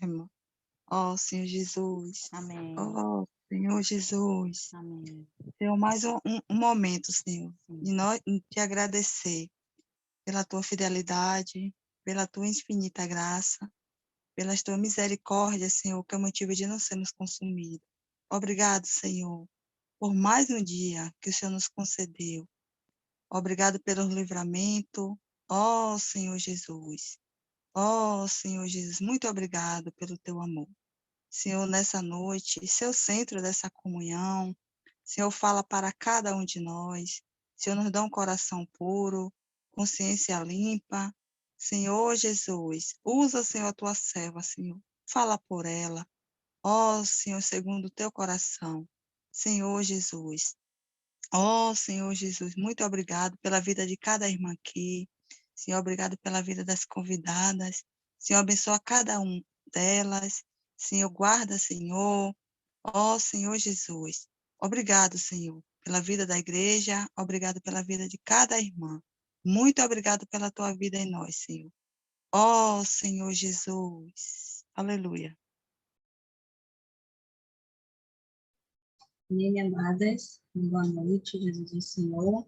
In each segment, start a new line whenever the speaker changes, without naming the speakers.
Irmã. Ó, Senhor Jesus.
Amém.
Ó, Senhor Jesus.
Amém.
Senhor, mais um momento, Senhor,
Sim.
de nós te agradecer pela tua fidelidade, pela tua infinita graça, pelas tuas misericórdias, Senhor, que é o motivo de não sermos consumidos. Obrigado, Senhor, por mais um dia que o Senhor nos concedeu. Obrigado pelo livramento. Ó, Senhor Jesus. Ó, Senhor Jesus, muito obrigado pelo teu amor. Senhor, nessa noite, ser o centro dessa comunhão. Senhor, fala para cada um de nós. Senhor, nos dá um coração puro, consciência limpa. Senhor Jesus, usa, Senhor, a tua serva, Senhor. Fala por ela. Ó, Senhor, segundo o teu coração. Senhor Jesus. Ó, Senhor Jesus, muito obrigado pela vida de cada irmã aqui. Senhor, obrigado pela vida das convidadas. Senhor, abençoa cada um delas. Senhor, guarda, Senhor. Ó, Senhor Jesus. Obrigado, Senhor, pela vida da igreja. Obrigado pela vida de cada irmã. Muito obrigado pela tua vida em nós, Senhor. Ó, Senhor Jesus. Aleluia.
Amém, amadas. Boa noite, Jesus e Senhor.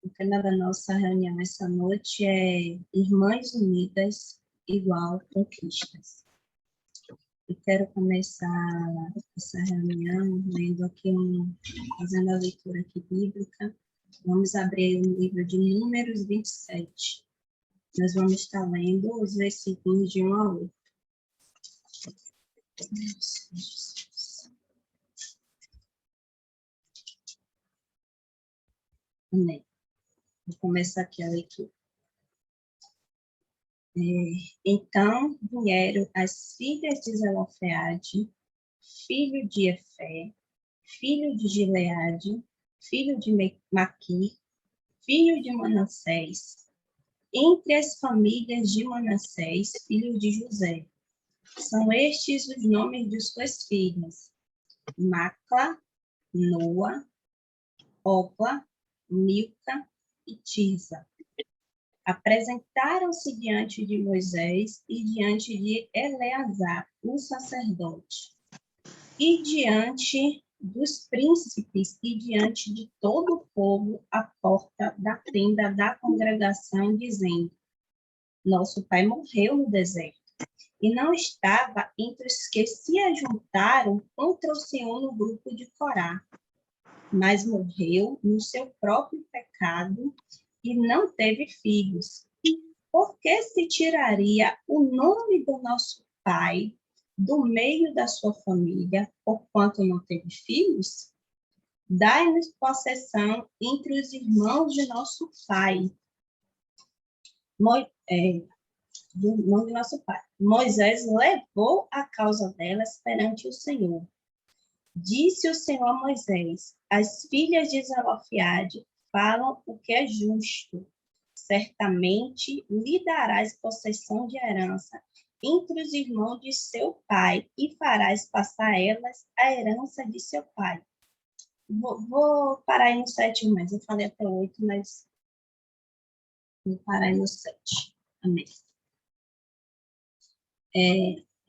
O tema da nossa reunião essa noite é Irmãs Unidas igual conquistas. Eu quero começar essa reunião lendo aqui fazendo a leitura aqui bíblica. Vamos abrir o livro de Números 27. Nós vamos estar lendo os versículos de 1 a 8. Amém. Vou começar aqui a leitura. Então vieram as filhas de Zelofeade, filho de Efé, filho de Gileade, filho de Maquir, filho de Manassés, entre as famílias de Manassés, filho de José. São estes os nomes de suas filhas: Macla, Noa, Ogla, Milca e Tirza. Apresentaram-se diante de Moisés e diante de Eleazar, o sacerdote, e diante dos príncipes e diante de todo o povo à porta da tenda da congregação, dizendo: Nosso pai morreu no deserto, e não estava entre os que se ajuntaram contra o Senhor no grupo de Corá, mas morreu no seu próprio pecado e não teve filhos. Por que se tiraria o nome do nosso pai do meio da sua família, porquanto não teve filhos? Dai-nos possessão entre os irmãos de nosso pai. Do irmão de nosso pai. Moisés levou a causa delas perante o Senhor. Disse o Senhor a Moisés: As filhas de Zelofeade falam o que é justo. Certamente lhe darás possessão de herança entre os irmãos de seu pai e farás passar a elas a herança de seu pai. Vou parar aí no 7 mais. Eu falei até 8, mas vou parar aí no 7. Amém.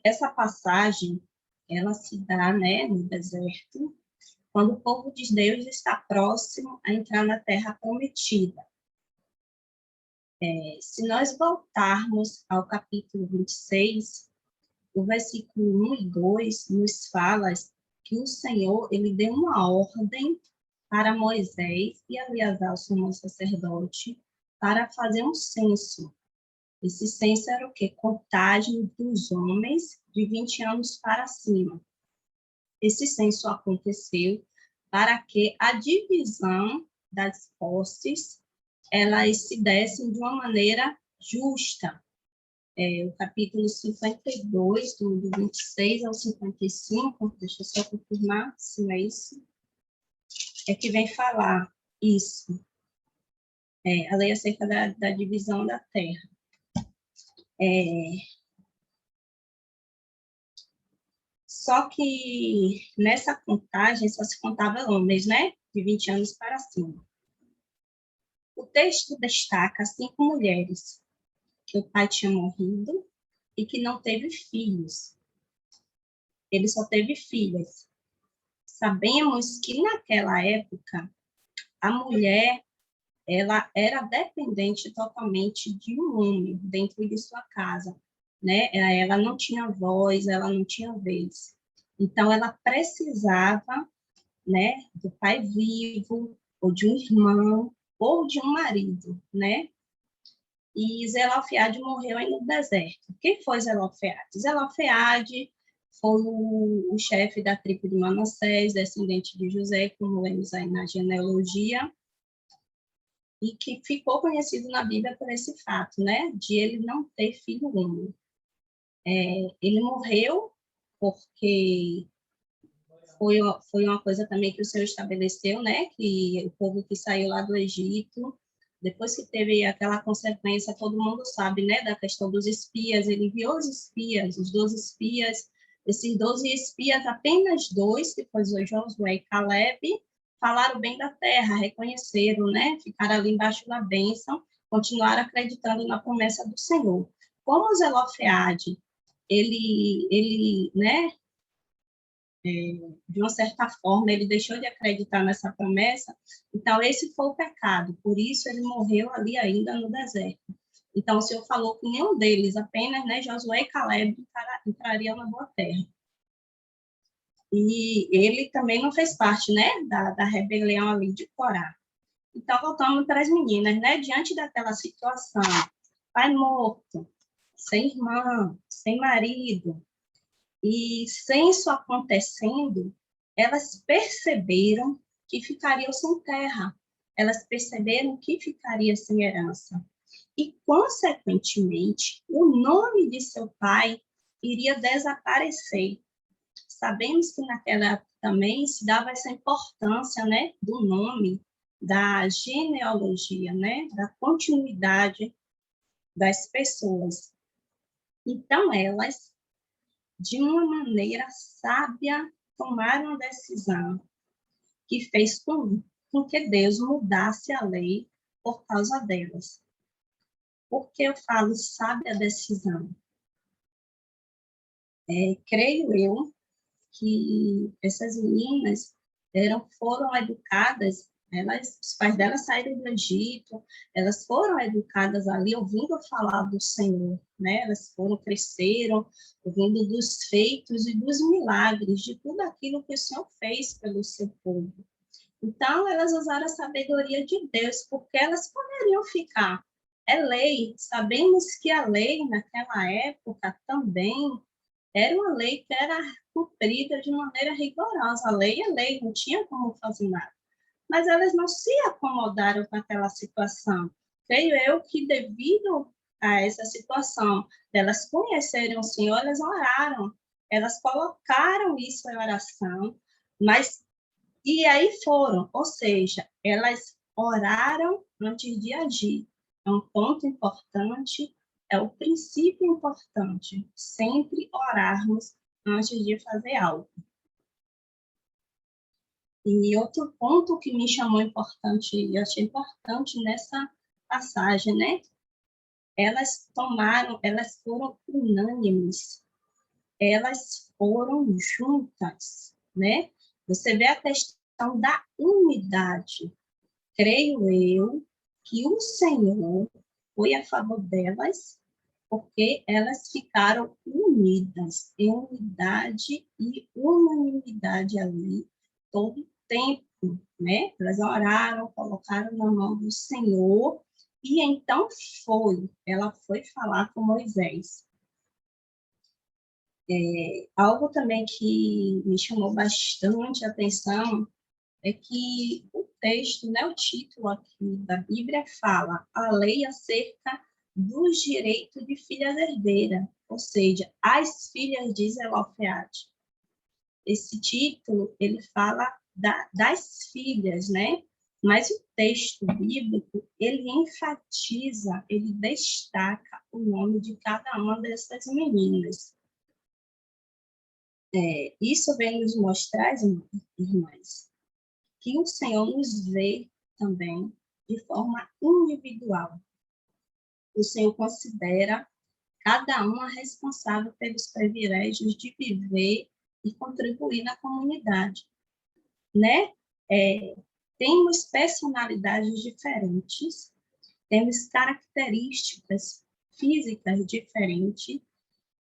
Essa passagem, ela se dá, né, no deserto, quando o povo de Deus está próximo a entrar na terra prometida. Se nós voltarmos ao capítulo 26, o versículo 1 e 2 nos fala que o Senhor, ele deu uma ordem para Moisés e Eleazar, o sumo sacerdote, para fazer um censo. Esse censo era o quê? Contagem dos homens de 20 anos para cima. Esse censo aconteceu para que a divisão das posses elas se dessem de uma maneira justa. O capítulo 52, do 26 ao 55, deixa eu só confirmar se é isso, é que vem falar isso. A lei acerca da divisão da terra. Só que nessa contagem só se contava homens, né? De 20 anos para cima. O texto destaca 5 mulheres que o pai tinha morrido e que não teve filhos. Ele só teve filhas. Sabemos que naquela época a mulher ela era dependente totalmente de um homem dentro de sua casa, né? Ela não tinha voz, ela não tinha vez. Então ela precisava, né, do pai vivo, ou de um irmão, ou de um marido, né? E Zelofeade morreu aí no deserto. Quem foi Zelofeade? Zelofeade foi o chefe da tribo de Manassés, descendente de José, como lemos aí na genealogia, e que ficou conhecido na Bíblia por esse fato, né, de ele não ter filho único. Ele morreu porque foi uma coisa também que o Senhor estabeleceu, né, que o povo que saiu lá do Egito, depois que teve aquela consequência, todo mundo sabe, né, da questão dos espias, ele enviou os espias, os 12 espias, esses 12 espias, apenas dois, que foi Josué e Caleb, falaram bem da terra, reconheceram, né, ficaram ali embaixo da bênção, continuaram acreditando na promessa do Senhor. Como Zelofeade, né, de uma certa forma, ele deixou de acreditar nessa promessa, então esse foi o pecado, por isso ele morreu ali ainda no deserto. Então o Senhor falou que nenhum deles, apenas, né, Josué e Caleb entrariam na boa terra. E ele também não fez parte, né, da rebelião ali de Corá. Então voltamos para as meninas, né, diante daquela situação, pai morto, sem irmã, sem marido, e sem isso acontecendo, elas perceberam que ficariam sem terra, elas perceberam que ficaria sem herança. E, consequentemente, o nome de seu pai iria desaparecer. Sabemos que naquela época também se dava essa importância, né, do nome, da genealogia, né, da continuidade das pessoas. Então, elas de uma maneira sábia, tomaram uma decisão que fez com que Deus mudasse a lei por causa delas. Por que eu falo sábia decisão? Creio eu que essas meninas foram educadas, os pais delas saíram do Egito, elas foram educadas ali ouvindo falar do Senhor, né? Elas cresceram ouvindo dos feitos e dos milagres, de tudo aquilo que o Senhor fez pelo seu povo. Então, elas usaram a sabedoria de Deus, porque elas poderiam ficar. É lei, sabemos que a lei naquela época também era uma lei que era cumprida de maneira rigorosa. A lei é lei, não tinha como fazer nada. Mas elas não se acomodaram com aquela situação. Creio eu que, devido a essa situação, elas conhecerem o Senhor, elas oraram, elas colocaram isso em oração, e aí foram, ou seja, elas oraram antes de agir. É um ponto importante, é o princípio importante, sempre orarmos antes de fazer algo. E outro ponto que me chamou importante, e achei importante nessa passagem, né? Elas foram unânimes, elas foram juntas, né? Você vê a questão da unidade. Creio eu que o Senhor foi a favor delas, porque elas ficaram unidas, em unidade e unanimidade ali, todo o tempo, né? Elas oraram, colocaram na mão do Senhor, e então ela foi falar com Moisés. Algo também que me chamou bastante a atenção é que o texto, né, o título aqui da Bíblia fala a lei acerca dos direitos de filhas herdeiras, ou seja, as filhas de Zelofeade. Esse título, ele fala das filhas, né? Mas o texto bíblico, ele enfatiza, ele destaca o nome de cada uma dessas meninas. Isso vem nos mostrar, irmãs, que o Senhor nos vê também de forma individual. O Senhor considera cada uma responsável pelos privilégios de viver e contribuir na comunidade, né? Temos personalidades diferentes, temos características físicas diferentes,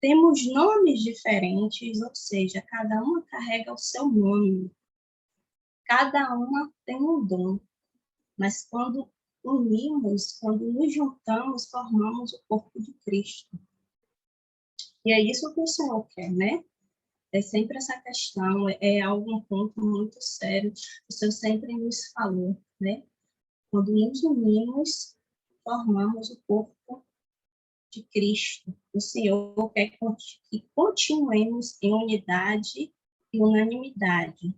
temos nomes diferentes, ou seja, cada uma carrega o seu nome, cada uma tem um dom, mas quando nos juntamos, formamos o corpo de Cristo. E é isso que o Senhor quer, né? É sempre essa questão, um ponto muito sério, o Senhor sempre nos falou, né? Quando nos unimos, formamos o corpo de Cristo. O Senhor quer que continuemos em unidade e unanimidade.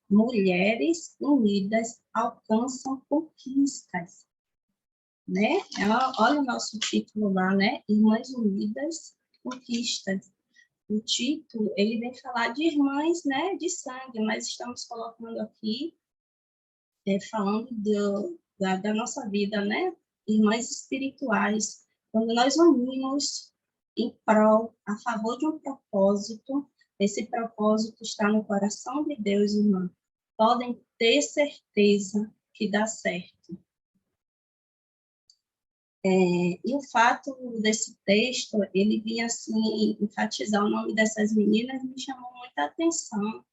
Mulheres unidas alcançam conquistas, né? Olha o nosso título lá, né? Irmãs Unidas, Conquistas. O título, ele vem falar de irmãs, né, de sangue, mas estamos colocando aqui, falando da nossa vida, né, irmãs espirituais. Quando nós unimos em prol, a favor de um propósito, esse propósito está no coração de Deus, irmã. Podem ter certeza que dá certo. E o fato desse texto, ele vinha assim, enfatizar o nome dessas meninas, me chamou muita atenção,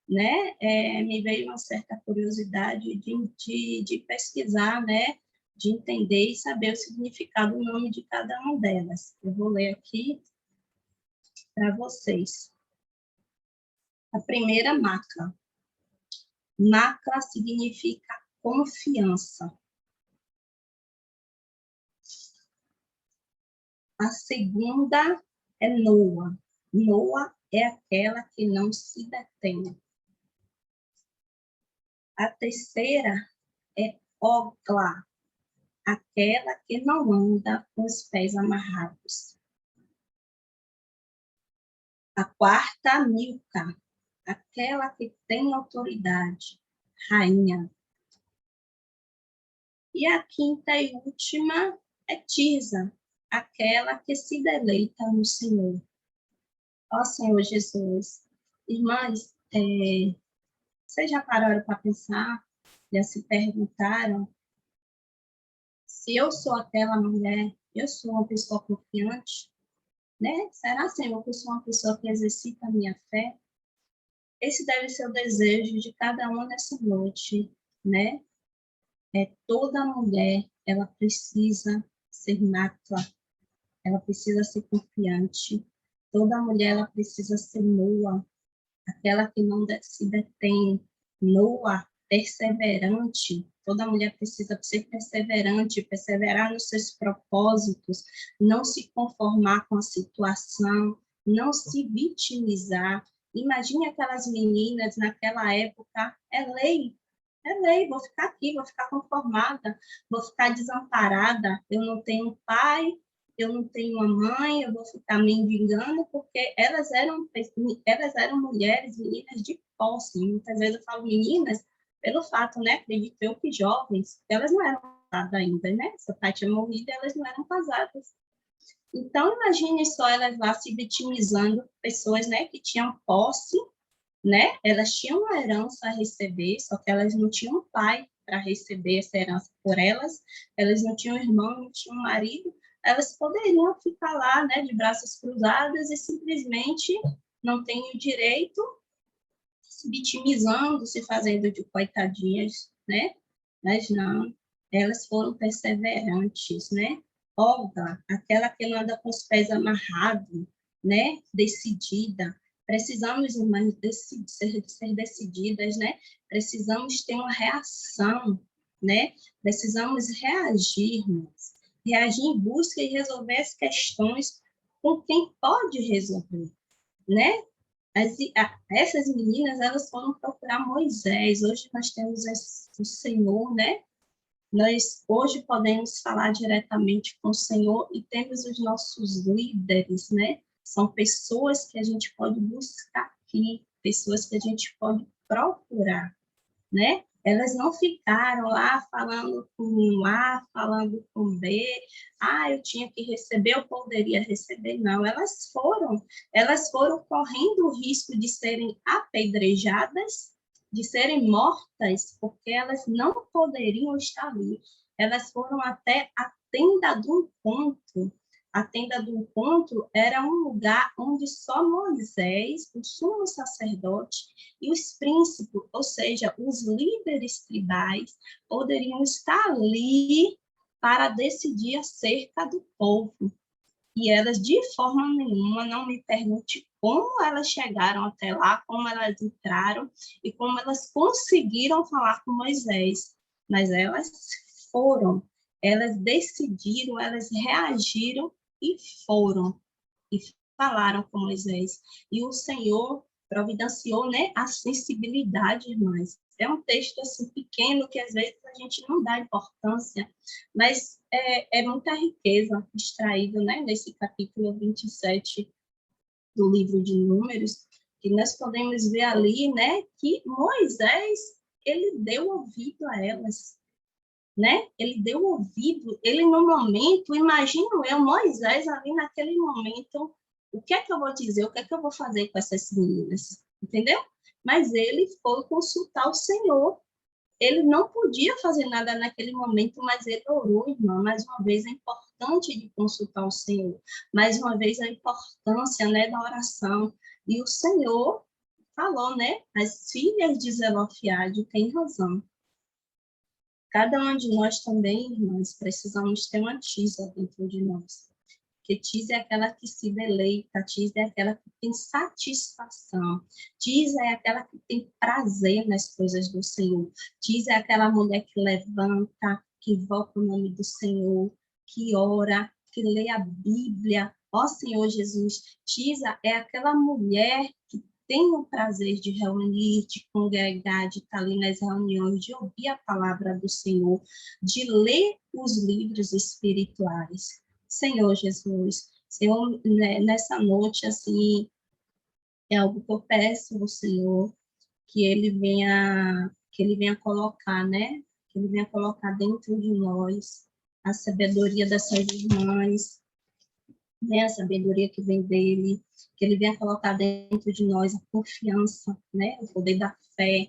né? Me veio uma certa curiosidade de pesquisar, né? De entender e saber o significado do nome de cada uma delas. Eu vou ler aqui para vocês. A primeira, Maca. Maca significa confiança. A segunda é Noa. Noa é aquela que não se detém. A terceira é Ogla, aquela que não anda com os pés amarrados. A quarta, Milca, aquela que tem autoridade, rainha. E a quinta e última é Tirza, aquela que se deleita no Senhor. Ó Senhor Jesus, irmãs, vocês já pararam para pensar, já se perguntaram, se eu sou aquela mulher, eu sou uma pessoa confiante, né? Será, Senhor, que eu sou uma pessoa que exercita a minha fé? Esse deve ser o desejo de cada uma nessa noite, né? Toda mulher, ela precisa ser nata, ela precisa ser confiante. Toda mulher, ela precisa ser nua, aquela que não se detém, nua, perseverante. Toda mulher precisa ser perseverante, perseverar nos seus propósitos, não se conformar com a situação, não se vitimizar. Imagine aquelas meninas naquela época, é lei, vou ficar aqui, vou ficar conformada, vou ficar desamparada, eu não tenho pai, eu não tenho uma mãe, eu vou ficar mendigando, porque elas eram mulheres, meninas de posse. Muitas vezes eu falo meninas, pelo fato, né, acredito eu que jovens, elas não eram casadas ainda, né? Seu pai tinha morrido, elas não eram casadas. Então, imagine só elas lá se vitimizando, pessoas, né, que tinham posse, né? Elas tinham uma herança a receber, só que elas não tinham um pai para receber essa herança por elas, elas não tinham irmão, não tinham marido, elas poderiam ficar lá, né, de braços cruzados e simplesmente não têm o direito, se vitimizando, se fazendo de coitadinhas, né? Mas não, elas foram perseverantes, né? Olga, aquela que não anda com os pés amarrados, né? Decidida. Precisamos, irmãs, ser decididas, né? Precisamos ter uma reação, né? Precisamos reagirmos. Reagir em busca e resolver as questões com quem pode resolver, né? Essas meninas, elas foram procurar Moisés. Hoje nós temos o Senhor, né? Nós hoje podemos falar diretamente com o Senhor e temos os nossos líderes, né? São pessoas que a gente pode buscar aqui, pessoas que a gente pode procurar, né? Elas não ficaram lá falando com A, falando com B, eu tinha que receber, eu poderia receber, não. Elas foram correndo o risco de serem apedrejadas, de serem mortas, porque elas não poderiam estar ali. Elas foram até a tenda do encontro. A tenda do encontro era um lugar onde só Moisés, o sumo sacerdote, e os príncipes, ou seja, os líderes tribais, poderiam estar ali para decidir acerca do povo. E elas, de forma nenhuma, não me pergunte como elas chegaram até lá, como elas entraram e como elas conseguiram falar com Moisés. Mas elas foram, elas decidiram, elas reagiram e foram e falaram com Moisés. E o Senhor providenciou, né, a sensibilidade, irmãs. É um texto assim pequeno que às vezes a gente não dá importância, mas é muita riqueza extraída, né, nesse capítulo 27 do livro de Números, que nós podemos ver ali, né, que Moisés, ele deu ouvido a elas, né? Ele deu ouvido, ele no momento, imagino eu, Moisés ali naquele momento, o que é que eu vou dizer, o que é que eu vou fazer com essas meninas, entendeu? Mas ele foi consultar o Senhor, ele não podia fazer nada naquele momento, mas ele orou, irmã, mais uma vez é importante de consultar o Senhor, mais uma vez a importância, né, da oração, e o Senhor falou, né, as filhas de Zelofiade têm razão. Cada um de nós também, irmãs, precisamos ter uma tisa dentro de nós. Porque tisa é aquela que se deleita, tisa é aquela que tem satisfação, tisa é aquela que tem prazer nas coisas do Senhor, tisa é aquela mulher que levanta, que invoca o nome do Senhor, que ora, que lê a Bíblia. Ó Senhor Jesus, tisa é aquela mulher que tem o prazer de reunir, de congregar, de estar ali nas reuniões, de ouvir a palavra do Senhor, de ler os livros espirituais. Senhor Jesus, Senhor, nessa noite, assim, é algo que eu peço ao Senhor, que ele venha colocar, né? Que ele venha colocar dentro de nós a sabedoria dessas irmãs, né? A sabedoria que vem dele, que ele venha colocar dentro de nós a confiança, né? O poder da fé,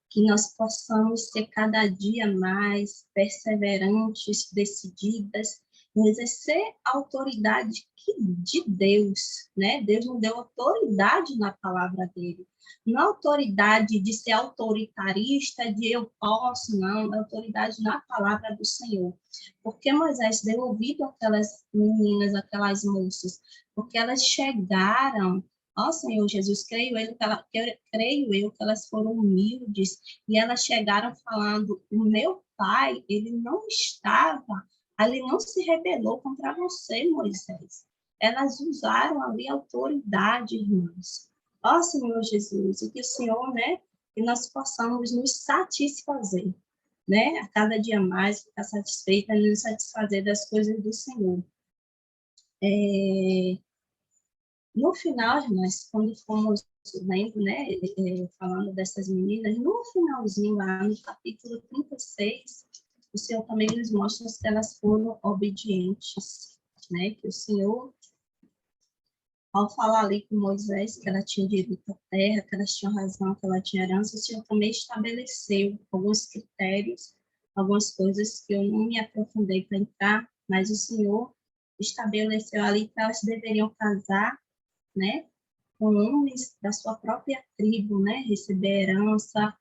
que nós possamos ser cada dia mais perseverantes, decididas, em exercer a autoridade de Deus, né? Deus nos deu autoridade na palavra dele. Não autoridade de ser autoritarista, de eu posso, não, é autoridade na palavra do Senhor. Porque Moisés deu ouvido àquelas meninas, àquelas moças, porque elas chegaram. Ó Senhor Jesus, creio eu que elas foram humildes e elas chegaram falando: o meu pai, ele não estava, ele não se rebelou contra você, Moisés. Elas usaram ali a autoridade, irmãos. Ó Senhor Jesus, e que o Senhor, né, que nós possamos nos satisfazer, né, a cada dia mais, ficar satisfeita e nos satisfazer das coisas do Senhor. No final, irmãs, quando fomos lendo, né, falando dessas meninas, no finalzinho, lá no capítulo 36, o Senhor também nos mostra que elas foram obedientes, né, que o Senhor, ao falar ali com Moisés, que ela tinha direito à terra, que elas tinham razão, que ela tinha herança, o Senhor também estabeleceu alguns critérios, algumas coisas que eu não me aprofundei para entrar, mas o Senhor estabeleceu ali que elas deveriam casar, né, com homens da sua própria tribo, né, receber herança,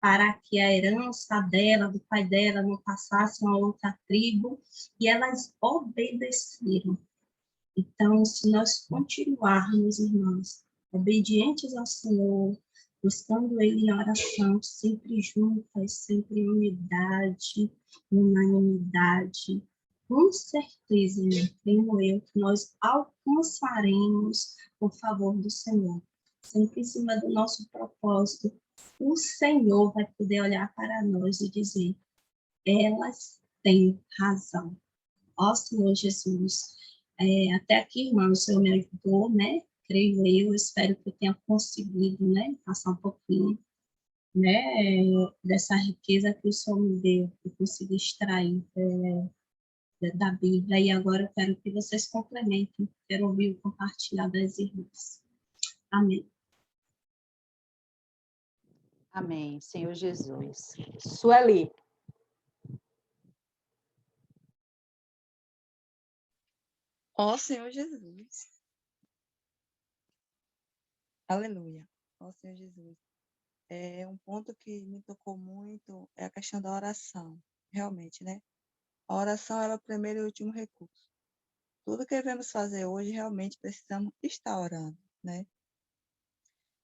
para que a herança dela, do pai dela, não passasse a uma outra tribo, e elas obedeceram. Então, se nós continuarmos, irmãos, obedientes ao Senhor, buscando Ele em oração, sempre juntas, sempre em unidade, em unanimidade, com certeza, tenho eu, que nós alcançaremos o favor do Senhor. Sempre em cima do nosso propósito, o Senhor vai poder olhar para nós e dizer: elas têm razão. Ó Senhor Jesus, até aqui, irmão, o Senhor me ajudou, né? Creio eu, espero que eu tenha conseguido, né? Passar um pouquinho né, dessa riqueza que o Senhor me deu, que eu consegui extrair da Bíblia. E agora eu quero que vocês complementem, quero ouvir o compartilhar das irmãs. Amém.
Amém, Senhor Jesus. Sueli.
Ó Senhor Jesus. Aleluia. Ó Senhor Jesus. Um ponto que me tocou muito é a questão da oração. Realmente, né? A oração é o primeiro e último recurso. Tudo que devemos fazer hoje, realmente precisamos estar orando, né?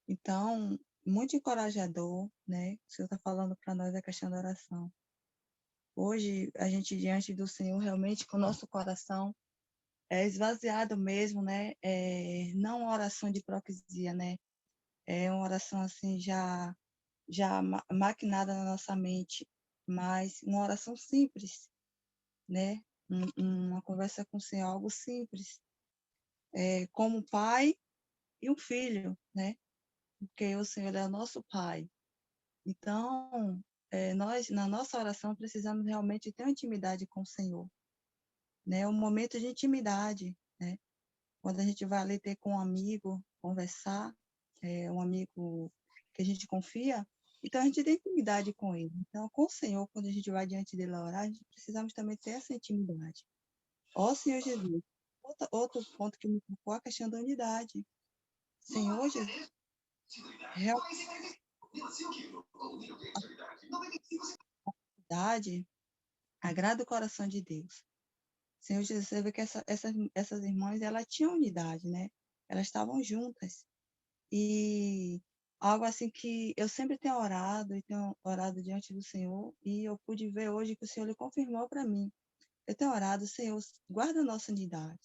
Então, muito encorajador, né? O Senhor está falando para nós a questão da oração. Hoje, a gente diante do Senhor, realmente, com o nosso coração esvaziado mesmo, né? Não uma oração de hipocrisia, né? É uma oração assim já maquinada na nossa mente, mas uma oração simples, né? Uma conversa com o Senhor, algo simples, como um pai e um filho, né? Porque o Senhor é o nosso pai. Então, nós, na nossa oração, precisamos realmente ter uma intimidade com o Senhor, né? Um momento de intimidade, né? Quando a gente vai ali ter com um amigo, conversar, um amigo que a gente confia, então a gente tem intimidade com ele. Então, com o Senhor, quando a gente vai diante dele orar, a gente precisamos também ter essa intimidade. Ó Senhor Jesus, outro ponto que me tocou é a questão da unidade. Senhor Jesus, realmente, a unidade agrada o coração de Deus. Senhor Jesus, você vê que essas irmãs, elas tinham unidade, né? Elas estavam juntas. E algo assim que eu sempre tenho orado e tenho orado diante do Senhor, e eu pude ver hoje que o Senhor lhe confirmou para mim. Eu tenho orado, Senhor, guarda a nossa unidade.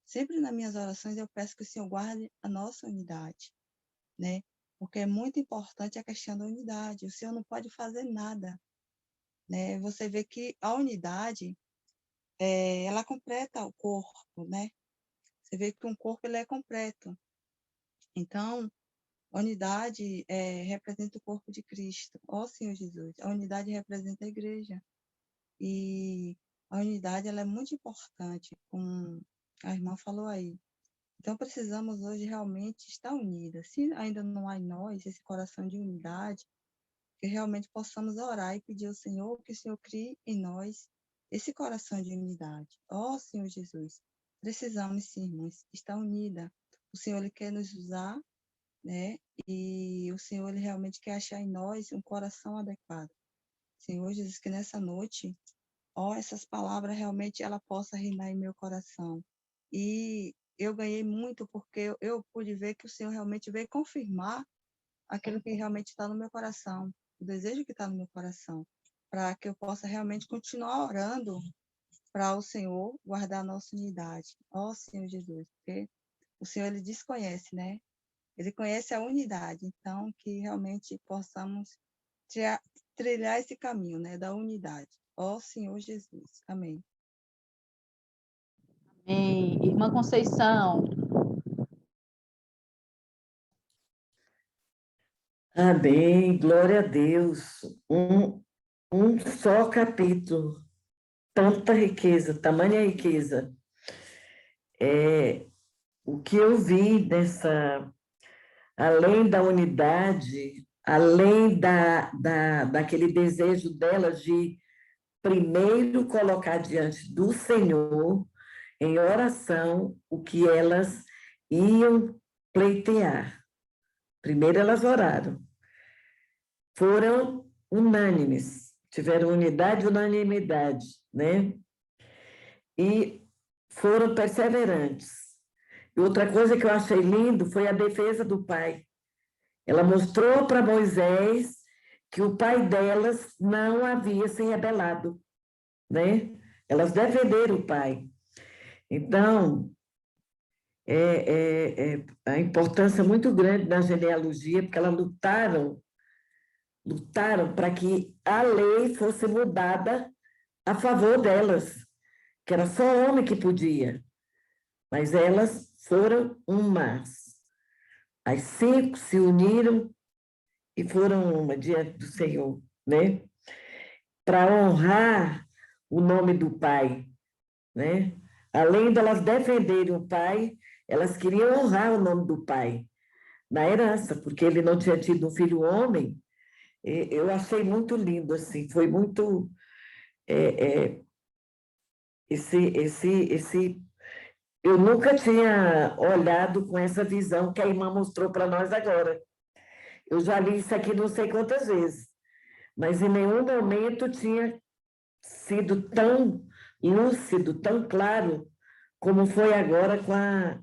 Sempre nas minhas orações eu peço que o Senhor guarde a nossa unidade, né? Porque é muito importante a questão da unidade. O Senhor não pode fazer nada, né? Você vê que a unidade, ela completa o corpo, né? Você vê que um corpo ele é completo. Então, a unidade representa o corpo de Cristo. Ó Senhor Jesus, a unidade representa a igreja. E a unidade ela é muito importante, como a irmã falou aí. Então, precisamos hoje realmente estar unidas. Se ainda não há em nós esse coração de unidade, que realmente possamos orar e pedir ao Senhor que o Senhor crie em nós esse coração de unidade. Ó Senhor Jesus, precisamos sim, irmãos, estar unida. O Senhor ele quer nos usar, né? E o Senhor ele realmente quer achar em nós um coração adequado. Senhor Jesus, que nessa noite, essas palavras realmente ela possa reinar em meu coração. E eu ganhei muito porque eu pude ver que o Senhor realmente veio confirmar aquilo que realmente está no meu coração, o desejo que está no meu coração, para que eu possa realmente continuar orando para o Senhor guardar a nossa unidade. Ó Senhor Jesus, porque o Senhor ele desconhece, né? Ele conhece a unidade, então que realmente possamos trilhar esse caminho, né, da unidade. Ó Senhor Jesus. Amém.
Amém. Irmã Conceição.
Amém, glória a Deus. Um só capítulo, tanta riqueza, tamanha riqueza. O que eu vi além da unidade, além daquele desejo delas de primeiro colocar diante do Senhor, em oração, o que elas iam pleitear. Primeiro elas oraram. Foram unânimes, tiveram unidade e unanimidade, né? E foram perseverantes. E outra coisa que eu achei lindo foi a defesa do pai. Ela mostrou para Moisés que o pai delas não havia se rebelado, né? Elas defenderam o pai. Então, a importância muito grande da genealogia, porque elas lutaram para que a lei fosse mudada a favor delas, que era só homem que podia, mas elas foram umas. As 5 se uniram que foram uma diante do Senhor, né? Para honrar o nome do Pai, né? Além delas defenderem o Pai, elas queriam honrar o nome do Pai na herança, porque ele não tinha tido um filho homem. Eu achei muito lindo, assim, foi muito... Eu nunca tinha olhado com essa visão que a irmã mostrou para nós agora. Eu já li isso aqui não sei quantas vezes, mas em nenhum momento tinha sido tão lúcido, tão claro, como foi agora com a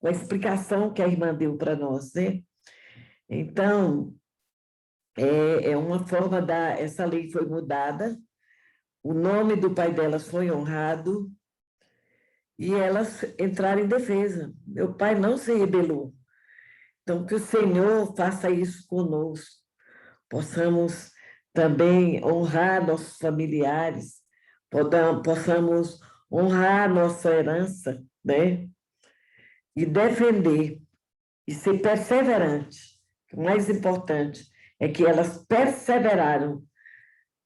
explicação que a irmã deu para nós, né? Então, é uma forma essa lei foi mudada, o nome do pai delas foi honrado, e elas entraram em defesa. Meu pai não se rebelou. Então, que o Senhor faça isso conosco. Possamos também honrar nossos familiares, possamos honrar nossa herança, né? E defender, e ser perseverante. O mais importante é que elas perseveraram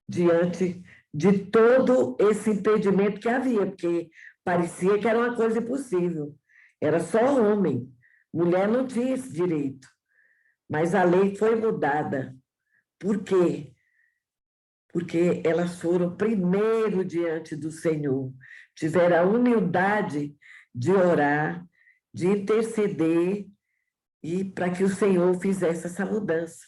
diante de todo esse impedimento que havia, porque parecia que era uma coisa impossível. Era só homem, mulher não tinha esse direito. Mas a lei foi mudada. Por quê? Porque elas foram primeiro diante do Senhor, tiveram a humildade de orar, de interceder, e para que o Senhor fizesse essa mudança.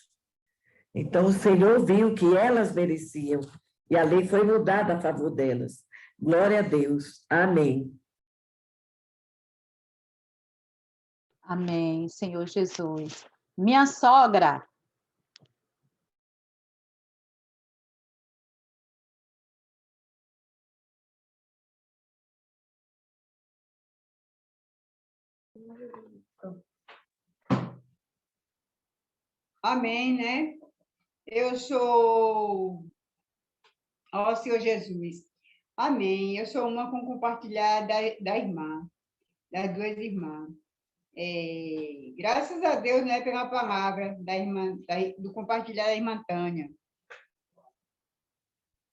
Então, o Senhor viu que elas mereciam, e a lei foi mudada a favor delas. Glória a Deus. Amém.
Amém, Senhor Jesus. Minha sogra.
Amém, né? Eu sou... Ó Senhor Jesus. Amém. Eu sou uma com compartilhar da irmã, das duas irmãs. Graças a Deus, né, pela palavra da irmã, do compartilhar da irmã Tânia.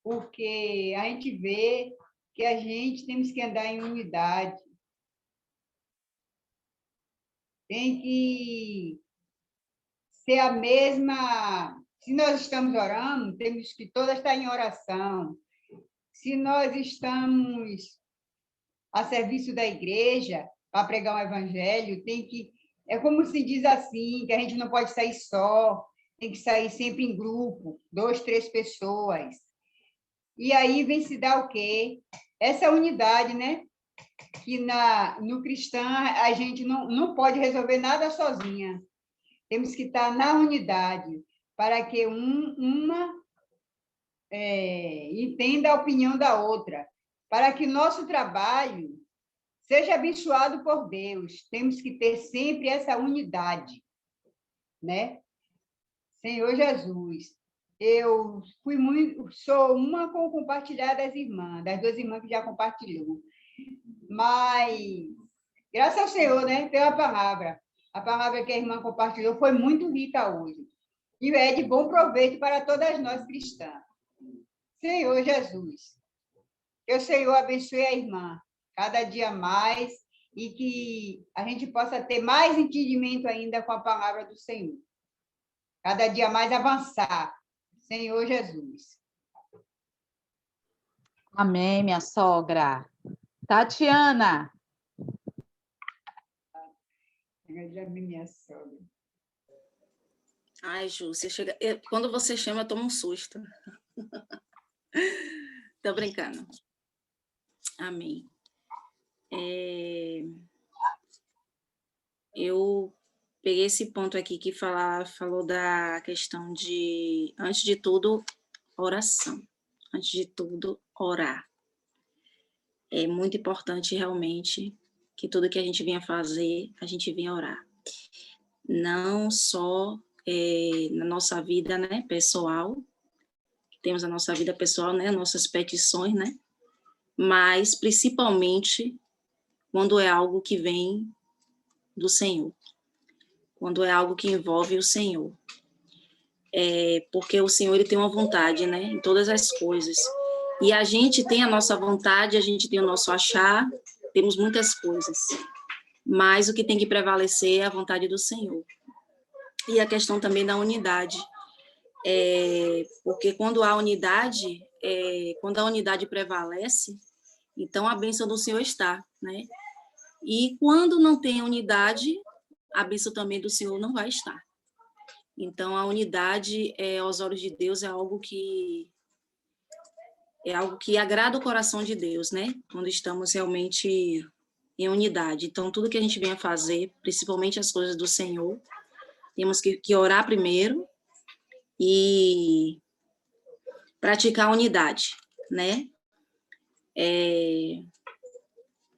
Porque a gente vê que a gente temos que andar em unidade. Tem que ser a mesma... Se nós estamos orando, temos que todas estar em oração. Se nós estamos a serviço da igreja para pregar o evangelho, tem que... É como se diz assim, que a gente não pode sair só, tem que sair sempre em grupo, 2, 3 pessoas. E aí vem se dar o quê? Essa unidade, né? Que no cristão a gente não pode resolver nada sozinha. Temos que estar na unidade, para que uma entenda a opinião da outra, para que nosso trabalho seja abençoado por Deus. Temos que ter sempre essa unidade, né? Senhor Jesus, eu sou uma com compartilhar das irmãs, das duas irmãs que já compartilhou. Mas, graças ao Senhor, né, pela palavra. A palavra que a irmã compartilhou foi muito rica hoje. E é de bom proveito para todas nós cristãs. Senhor Jesus, que o Senhor abençoe a irmã cada dia mais e que a gente possa ter mais entendimento ainda com a palavra do Senhor. Cada dia mais avançar. Senhor Jesus.
Amém, minha sogra. Tatiana.
Eu já vi minha sogra.
Ai, Ju, quando você chama, eu tomo um susto. Tô brincando. Amém. Eu peguei esse ponto aqui que falou da questão de, antes de tudo, oração. Antes de tudo, orar. É muito importante, realmente, que tudo que a gente venha fazer, a gente venha orar. Não só na nossa vida, né, pessoal, temos a nossa vida pessoal, né, nossas petições, né, mas principalmente quando é algo que vem do Senhor, quando é algo que envolve o Senhor. porque o Senhor ele tem uma vontade, né, em todas as coisas. E a gente tem a nossa vontade, a gente tem o nosso achar, temos muitas coisas. Mas o que tem que prevalecer é a vontade do Senhor. E a questão também da unidade. Porque quando há unidade, quando a unidade prevalece, então a bênção do Senhor está, né? E quando não tem unidade, a bênção também do Senhor não vai estar. Então a unidade, aos olhos de Deus, é algo que agrada o coração de Deus, né? Quando estamos realmente em unidade. Então tudo que a gente vem a fazer, principalmente as coisas do Senhor, temos que orar primeiro e praticar a unidade, né?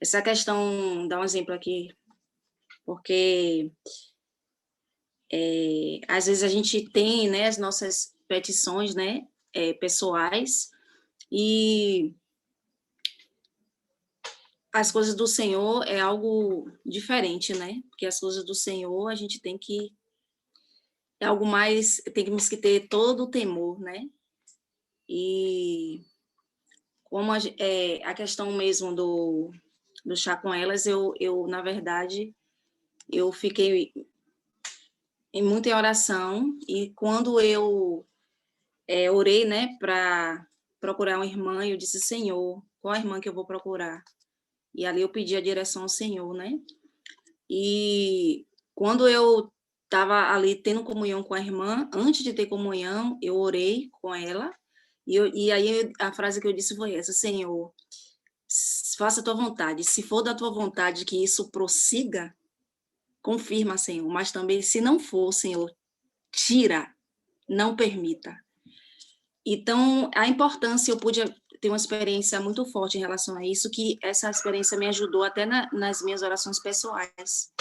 Essa questão, dar um exemplo aqui, porque às vezes a gente tem, né, as nossas petições, né, pessoais, e as coisas do Senhor é algo diferente, né? Porque as coisas do Senhor a gente tem que é algo mais, temos que ter todo o temor, né? E como a questão mesmo do chá com elas, eu na verdade, eu fiquei muito em oração, e quando eu orei, né, para procurar uma irmã, eu disse, Senhor, qual a irmã que eu vou procurar? E ali eu pedi a direção ao Senhor, né? E quando eu estava ali tendo comunhão com a irmã, antes de ter comunhão, eu orei com ela, e aí a frase que eu disse foi essa, Senhor, faça a tua vontade, se for da tua vontade que isso prossiga, confirma, Senhor, mas também se não for, Senhor, tira, não permita. Então, a importância, eu pude ter uma experiência muito forte em relação a isso, que essa experiência me ajudou até nas minhas orações pessoais,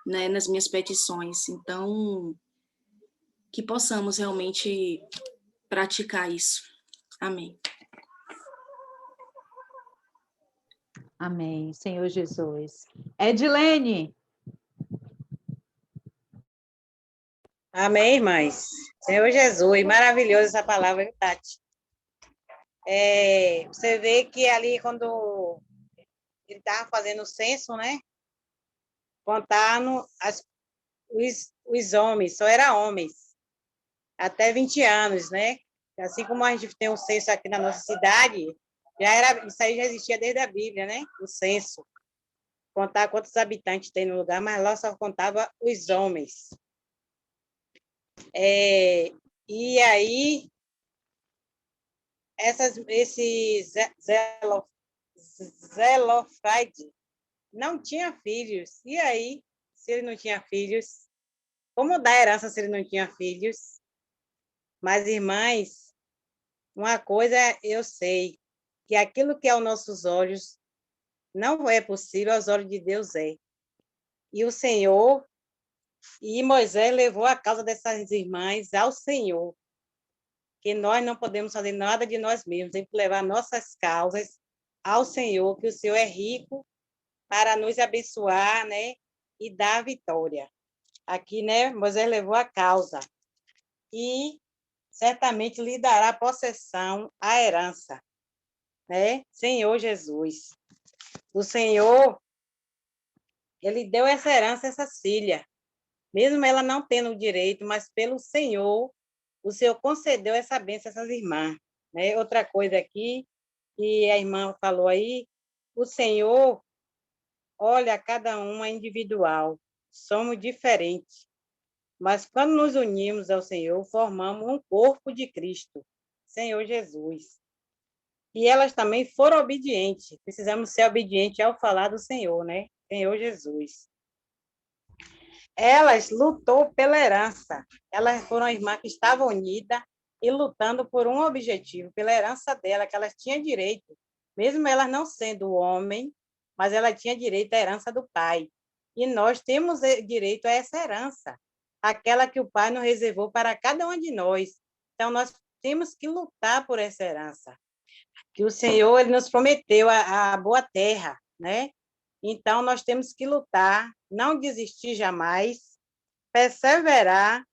né, nas minhas petições. Então, que possamos realmente praticar isso. Amém.
Amém, Senhor Jesus. Edilene.
Amém, irmãs. Senhor Jesus, maravilhosa essa palavra, viu, Tati? Você vê que ali, quando ele estava fazendo o censo, né? Contando os homens, só eram homens, até 20 anos, né? Assim como a gente tem um censo aqui na nossa cidade, isso aí já existia desde a Bíblia, né? O censo. Contar quantos habitantes tem no lugar, mas lá só contava os homens. E aí, esse Zelofrade não tinha filhos. E aí, se ele não tinha filhos, como dar herança se ele não tinha filhos? Mas, irmãs, uma coisa eu sei, que aquilo que é aos nossos olhos não é possível, aos olhos de Deus é. E o Senhor, e Moisés levou a causa dessas irmãs ao Senhor, que nós não podemos fazer nada de nós mesmos, temos que levar nossas causas ao Senhor, que o Senhor é rico para nos abençoar, né, e dar a vitória. Aqui, né, Moisés levou a causa e certamente lhe dará a possessão, a herança, né? Senhor Jesus. O Senhor, ele deu essa herança a essas filhas, mesmo ela não tendo o direito, mas pelo Senhor, o Senhor concedeu essa bênção a essas irmãs, né? Outra coisa aqui, que a irmã falou aí, o Senhor olha cada uma individual, somos diferentes, mas quando nos unimos ao Senhor, formamos um corpo de Cristo, Senhor Jesus. E elas também foram obedientes, precisamos ser obedientes ao falar do Senhor, né? Senhor Jesus. Elas lutou pela herança, elas foram irmãs que estavam unidas e lutando por um objetivo, pela herança dela, que elas tinham direito, mesmo elas não sendo homem, mas ela tinha direito à herança do pai. E nós temos direito a essa herança, aquela que o pai nos reservou para cada um de nós. Então, nós temos que lutar por essa herança, que o Senhor ele nos prometeu a boa terra, né? Então, nós temos que lutar, não desistir jamais, perseverar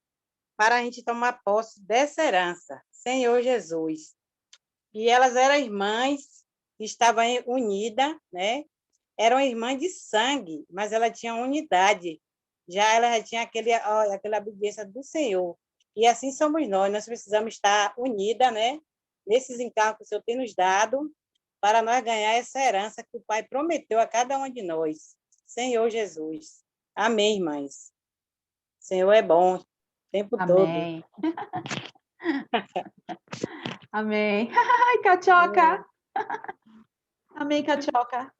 para a gente tomar posse dessa herança, Senhor Jesus. E elas eram irmãs, estavam unidas, né? Eram irmãs de sangue, mas ela tinha unidade. Ela já tinha aquela obediência do Senhor. E assim somos nós precisamos estar unidas, né? Nesses encargos que o Senhor tem nos dado, para nós ganhar essa herança que o Pai prometeu a cada uma de nós. Senhor Jesus. Amém, irmãs. O Senhor é bom o tempo todo.
Amém. Amém. Ai, Catioca. Amém, Catioca.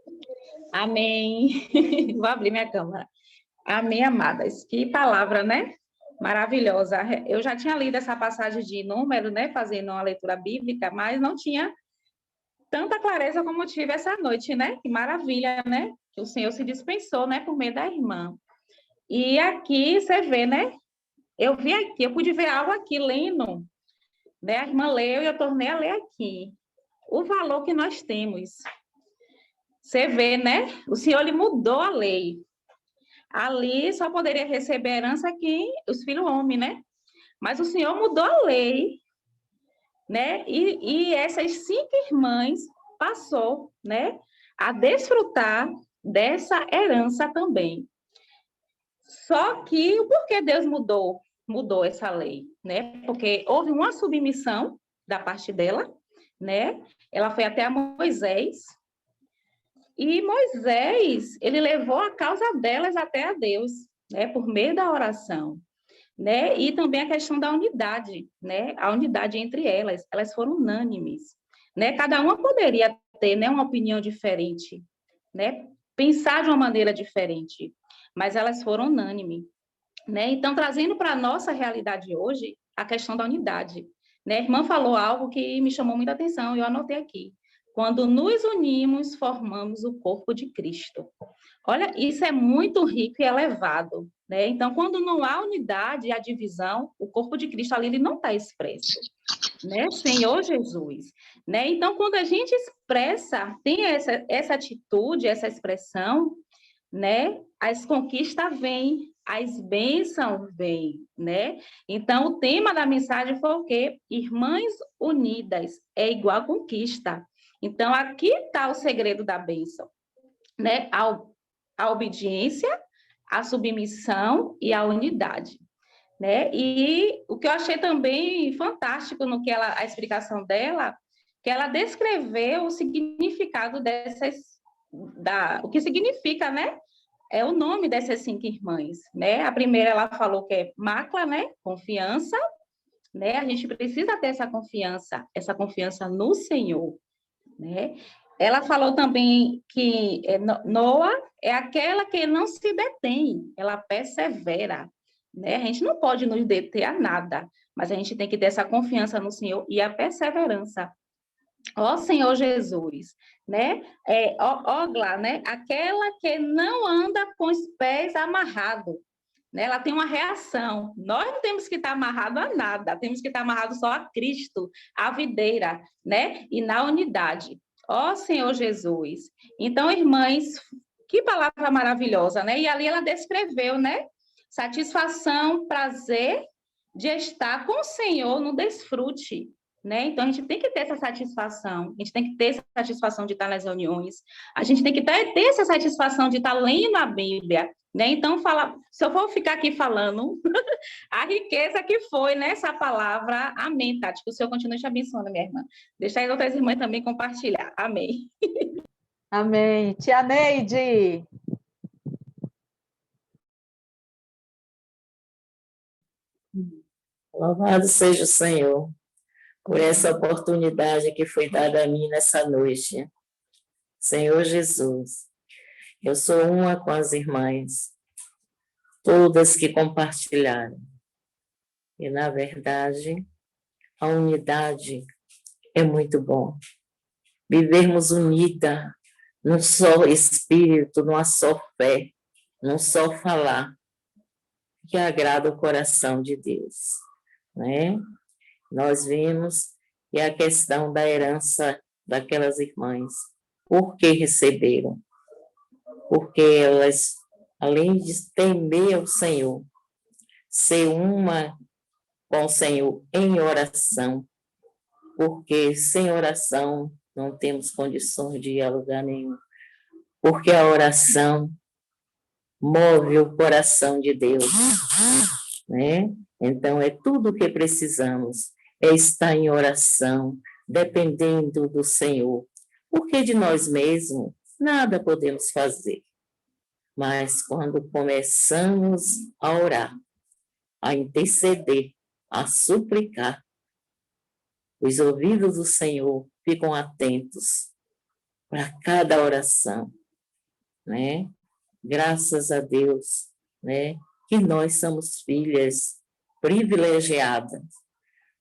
Amém. Vou abrir minha câmera. Amém, amadas. Que palavra, né? Maravilhosa. Eu já tinha lido essa passagem de Número, né? Fazendo uma leitura bíblica, mas não tinha tanta clareza como tive essa noite, né? Que maravilha, né? Que o Senhor se dispensou, né? Por meio da irmã. E aqui você vê, né? Eu vi aqui, eu pude ver algo aqui lendo, né? A irmã leu e eu tornei a ler aqui. O valor que nós temos. Você vê, né? O Senhor ele mudou a lei. Ali só poderia receber herança os filhos homens, né? Mas o Senhor mudou a lei, né? E essas 5 irmãs passou, né? A desfrutar dessa herança também. Só que o porquê Deus mudou essa lei, né? Porque houve uma submissão da parte dela, né? Ela foi até a Moisés, e Moisés, ele levou a causa delas até a Deus, né? Por meio da oração, né? E também a questão da unidade, né? A unidade entre elas foram unânimes, né? Cada uma poderia ter, né, uma opinião diferente, né? Pensar de uma maneira diferente, mas elas foram unânimes, né? Então, trazendo para a nossa realidade hoje, a questão da unidade, né? A irmã falou algo que me chamou muita atenção, eu anotei aqui. Quando nos unimos, formamos o corpo de Cristo. Olha, isso é muito rico e elevado, né? Então, quando não há unidade e a divisão, o corpo de Cristo ali ele não está expresso, né? Senhor Jesus, né? Então, quando a gente expressa, tem essa atitude, essa expressão, né? As conquistas vêm, as bênçãos vêm, né? Então, o tema da mensagem foi o quê? Irmãs unidas é igual a conquista. Então, aqui está o segredo da bênção, né? A obediência, a submissão e a unidade, né? E o que eu achei também fantástico no que a explicação dela, que ela descreveu o significado o que significa, né? É o nome dessas 5 irmãs, né? A primeira ela falou que é macla, né? Confiança, né? A gente precisa ter essa confiança no Senhor, né? Ela falou também que Noa é aquela que não se detém, ela persevera, né? A gente não pode nos deter a nada, mas a gente tem que ter essa confiança no Senhor e a perseverança. Ó Senhor Jesus, né? Ogla, né? Aquela que não anda com os pés amarrados, né? Ela tem uma reação. Nós não temos que estar amarrado a nada, temos que estar amarrado só a Cristo, a videira, né? E na unidade. Ó Senhor Jesus. Então, irmãs, que palavra maravilhosa, né? E ali ela descreveu, né? Satisfação, prazer de estar com o Senhor no desfrute, né? Então, a gente tem que ter essa satisfação, a gente tem que ter essa satisfação de estar nas reuniões, a gente tem que ter essa satisfação de estar lendo a Bíblia, né? Então, se eu for ficar aqui falando a riqueza que foi nessa palavra, amém, Tati, que o Senhor continue te abençoando, minha irmã. Deixa as outras irmãs também compartilhar, amém.
Amém. Tia Neide.
Louvado seja o Senhor por essa oportunidade que foi dada a mim nessa noite. Senhor Jesus, eu sou uma com as irmãs, todas que compartilharam. E, na verdade, a unidade é muito bom. Vivermos unida, num só espírito, numa só fé, num só falar, que agrada o coração de Deus, né? Nós vimos que a questão da herança daquelas irmãs, por que receberam? Porque elas, além de temer ao Senhor, ser uma com o Senhor em oração, porque sem oração não temos condições de ir a lugar nenhum, porque a oração move o coração de Deus, né? Então, é tudo o que precisamos, é estar em oração, dependendo do Senhor, porque de nós mesmos nada podemos fazer, mas quando começamos a orar, a interceder, a suplicar, os ouvidos do Senhor ficam atentos para cada oração, né? Graças a Deus, né? Que nós somos filhas privilegiadas.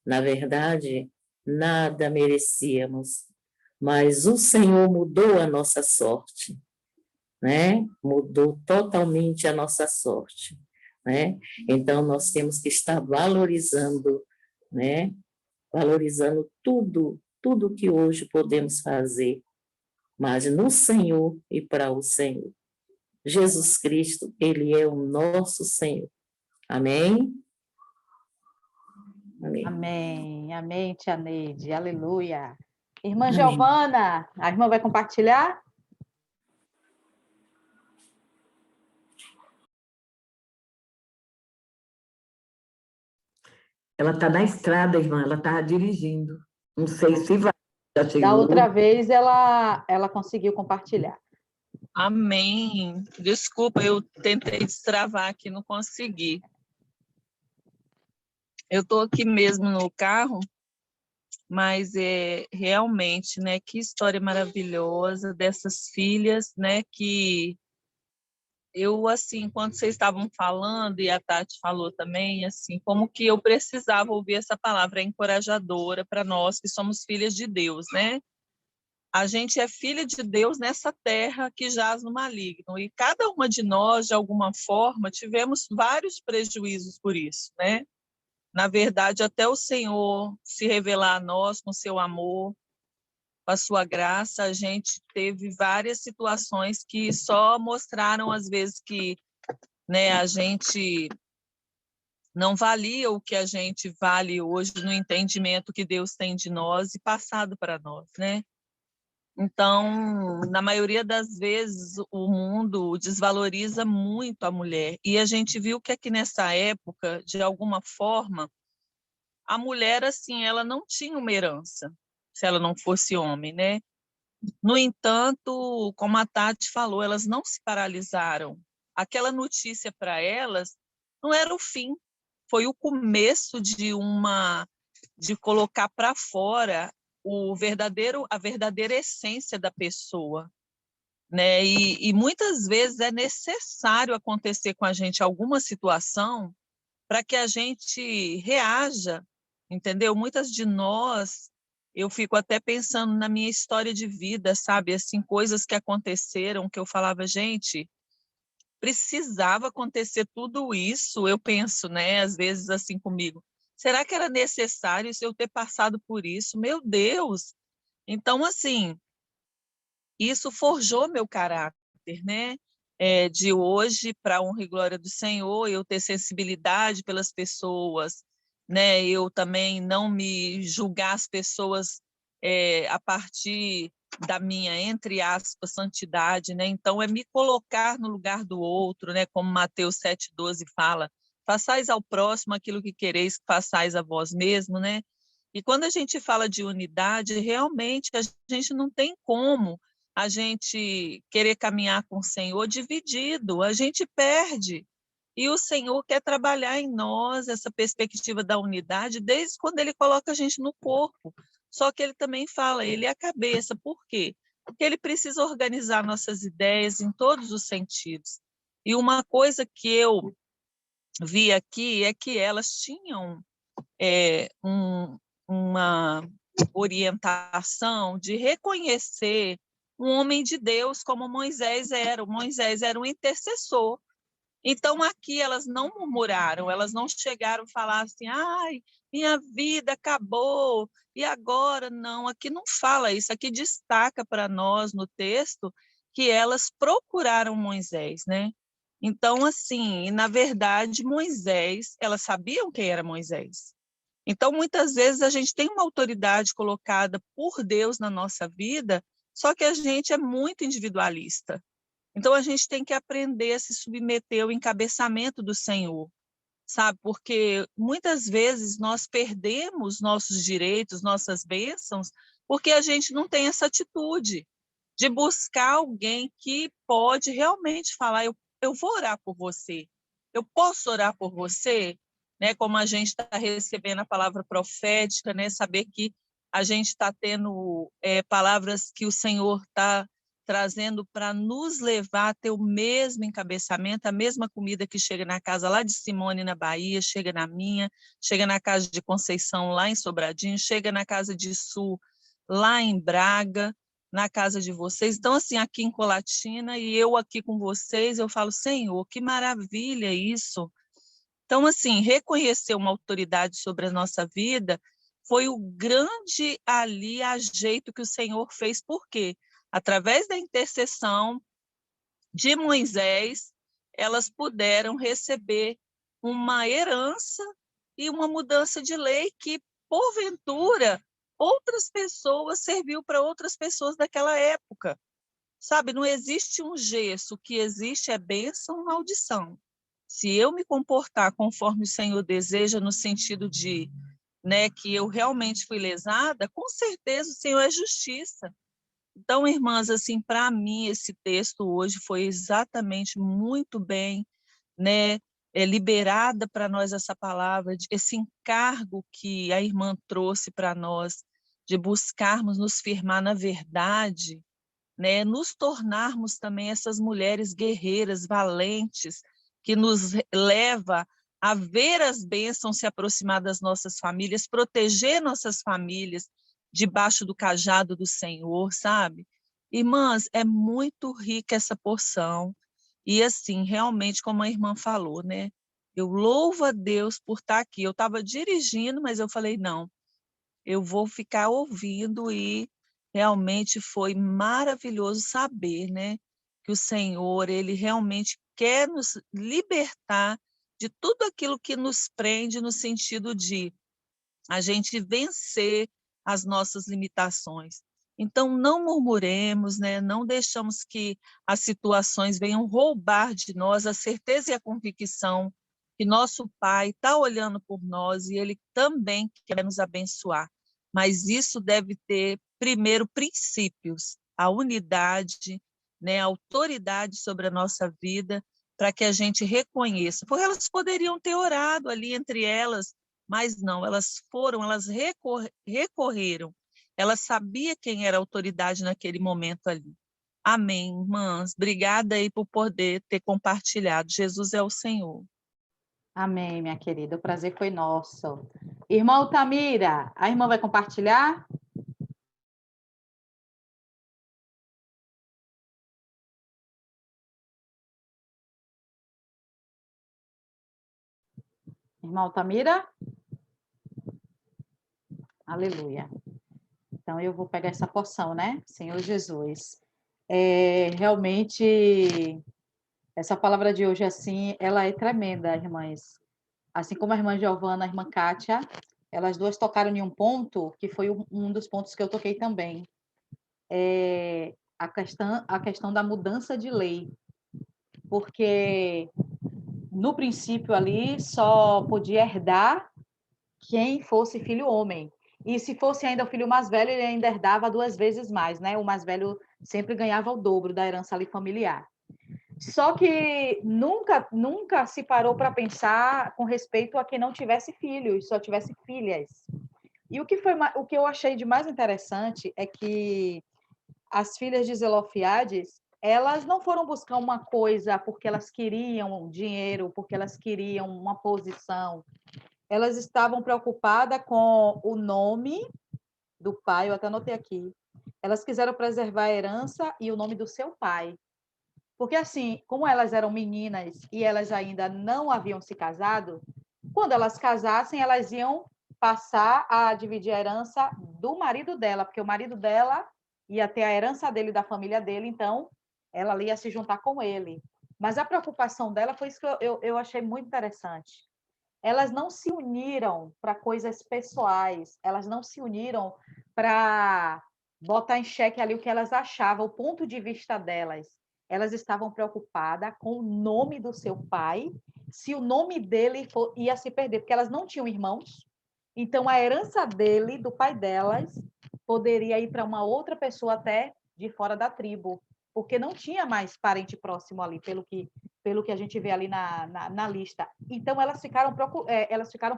Na verdade, nada merecíamos, mas o Senhor mudou a nossa sorte, né? Mudou totalmente a nossa sorte, né? Então, nós temos que estar valorizando, né? Valorizando tudo que hoje podemos fazer, mas no Senhor e para o Senhor. Jesus Cristo, Ele é o nosso Senhor. Amém? Amém.
Amém, amém, tia Neide, aleluia. Irmã
Amém.
Giovana, a irmã vai compartilhar?
Ela está na estrada, irmã, ela está dirigindo. Não sei se vai. Já chegou.
Da outra vez ela conseguiu compartilhar.
Amém. Desculpa, eu tentei destravar aqui, não consegui. Eu estou aqui mesmo no carro, mas realmente, né, que história maravilhosa dessas filhas, né, que eu, assim, enquanto vocês estavam falando, e a Tati falou também, assim, como que eu precisava ouvir essa palavra encorajadora para nós que somos filhas de Deus, né? A gente é filha de Deus nessa terra que jaz no maligno, e cada uma de nós, de alguma forma, tivemos vários prejuízos por isso, né? Na verdade, até o Senhor se revelar a nós com seu amor, com a sua graça, a gente teve várias situações que só mostraram, às vezes, que, né, a gente não valia o que a gente vale hoje no entendimento que Deus tem de nós e passado para nós, né? Então, na maioria das vezes, o mundo desvaloriza muito a mulher. E a gente viu que aqui nessa época, de alguma forma, a mulher, assim, ela não tinha uma herança, se ela não fosse homem, né? No entanto, como a Tati falou, elas não se paralisaram. Aquela notícia para elas não era o fim, foi o começo de colocar para fora a verdadeira essência da pessoa, né? E muitas vezes é necessário acontecer com a gente alguma situação para que a gente reaja, entendeu? Muitas de nós, eu fico até pensando na minha história de vida, sabe? Assim, coisas que aconteceram que eu falava, gente, precisava acontecer tudo isso, eu penso, né? Às vezes assim comigo. Será que era necessário eu ter passado por isso? Meu Deus! Então, assim, isso forjou meu caráter, né? De hoje, para a honra e glória do Senhor, eu ter sensibilidade pelas pessoas, né? Eu também não me julgar as pessoas a partir da minha, entre aspas, santidade, né? Então, é me colocar no lugar do outro, né? Como Mateus 7,12 fala, façais ao próximo aquilo que quereis que façais a vós mesmo, né? E quando a gente fala de unidade, realmente a gente não tem como a gente querer caminhar com o Senhor dividido, a gente perde. E o Senhor quer trabalhar em nós essa perspectiva da unidade desde quando Ele coloca a gente no corpo. Só que Ele também fala, Ele é a cabeça. Por quê? Porque Ele precisa organizar nossas ideias em todos os sentidos. E uma coisa que eu vi aqui é que elas tinham uma orientação de reconhecer um homem de Deus como Moisés era. Moisés era um intercessor. Então, aqui elas não murmuraram, elas não chegaram a falar assim, ai, minha vida acabou, e agora? Não, aqui não fala isso, aqui destaca para nós no texto que elas procuraram Moisés, né? Então, assim, na verdade, Moisés, elas sabiam quem era Moisés. Então, muitas vezes, a gente tem uma autoridade colocada por Deus na nossa vida, só que a gente é muito individualista. Então, a gente tem que aprender a se submeter ao encabeçamento do Senhor, sabe? Porque muitas vezes nós perdemos nossos direitos, nossas bênçãos, porque a gente não tem essa atitude de buscar alguém que pode realmente falar, eu vou orar por você, eu posso orar por você, né? Como a gente está recebendo a palavra profética, né? Saber que a gente está tendo palavras que o Senhor está trazendo para nos levar a ter o mesmo encabeçamento, a mesma comida que chega na casa lá de Simone, na Bahia, chega na minha, chega na casa de Conceição, lá em Sobradinho, chega na casa de Sul, lá em Braga, na casa de vocês. Então, assim, aqui em Colatina, e eu aqui com vocês, eu falo, Senhor, que maravilha isso. Então, assim, reconhecer uma autoridade sobre a nossa vida foi o grande ali ajeito que o Senhor fez. Por quê? Através da intercessão de Moisés, elas puderam receber uma herança e uma mudança de lei que, porventura, outras pessoas serviu para outras pessoas daquela época. Sabe, não existe um gesso, o que existe é bênção ou maldição. Se eu me comportar conforme o Senhor deseja, no sentido de, né, que eu realmente fui lesada, com certeza o Senhor é justiça. Então, irmãs, assim, para mim esse texto hoje foi exatamente muito bem, né, liberada para nós essa palavra, esse encargo que a irmã trouxe para nós de buscarmos nos firmar na verdade, né, nos tornarmos também essas mulheres guerreiras, valentes, que nos leva a ver as bênçãos se aproximar das nossas famílias, proteger nossas famílias debaixo do cajado do Senhor, sabe? Irmãs, é muito rica essa porção. E assim, realmente, como a irmã falou, né? Eu louvo a Deus por estar aqui. Eu estava dirigindo, mas eu falei, não, eu vou ficar ouvindo e realmente foi maravilhoso saber, né, que o Senhor, ele realmente quer nos libertar de tudo aquilo que nos prende no sentido de a gente vencer as nossas limitações. Então, não murmuremos, né? Não deixamos que as situações venham roubar de nós a certeza e a convicção que nosso Pai está olhando por nós e Ele também quer nos abençoar. Mas isso deve ter, primeiro, princípios, a unidade, né? A autoridade sobre a nossa vida, para que a gente reconheça. Porque elas poderiam ter orado ali entre elas, mas não, elas foram, elas recorreram. Ela sabia quem era a autoridade naquele momento ali. Amém, irmãs. Obrigada aí por poder ter compartilhado. Jesus é o Senhor.
Amém, minha querida. O prazer foi nosso. Irmã Altamira, a irmã vai compartilhar? Irmã Altamira? Aleluia. Então, eu vou pegar essa porção, né? Senhor Jesus. Realmente, essa palavra de hoje, assim, ela é tremenda, irmãs. Assim como a irmã Giovana, a irmã Kátia, elas duas tocaram em um ponto, que foi um dos pontos que eu toquei também. A questão da mudança de lei. Porque, no princípio ali, só podia herdar quem fosse filho homem. E se fosse ainda o filho mais velho, ele ainda herdava 2 vezes mais, né? O mais velho sempre ganhava o dobro da herança ali familiar. Só que nunca se parou para pensar com respeito a quem não tivesse filhos, só tivesse filhas. E o que eu achei de mais interessante é que as filhas de Zelofíades, elas não foram buscar uma coisa porque elas queriam dinheiro, porque elas queriam uma posição. Elas estavam preocupadas com o nome do pai, eu até anotei aqui. Elas quiseram preservar a herança e o nome do seu pai. Porque, assim, como elas eram meninas e elas ainda não haviam se casado, quando elas casassem, elas iam passar a dividir a herança do marido dela, porque o marido dela ia ter a herança dele, da família dele, então ela ia se juntar com ele. Mas a preocupação dela foi isso que eu achei muito interessante. elas não se uniram para coisas pessoais, elas não se uniram para botar em xeque ali o que elas achavam, o ponto de vista delas. Elas estavam preocupadas com o nome do seu pai, se o nome dele ia se perder, porque elas não tinham irmãos. Então, a herança dele, do pai delas, poderia ir para uma outra pessoa até de fora da tribo, porque não tinha mais parente próximo ali, pelo que a gente vê ali na lista. Então, elas ficaram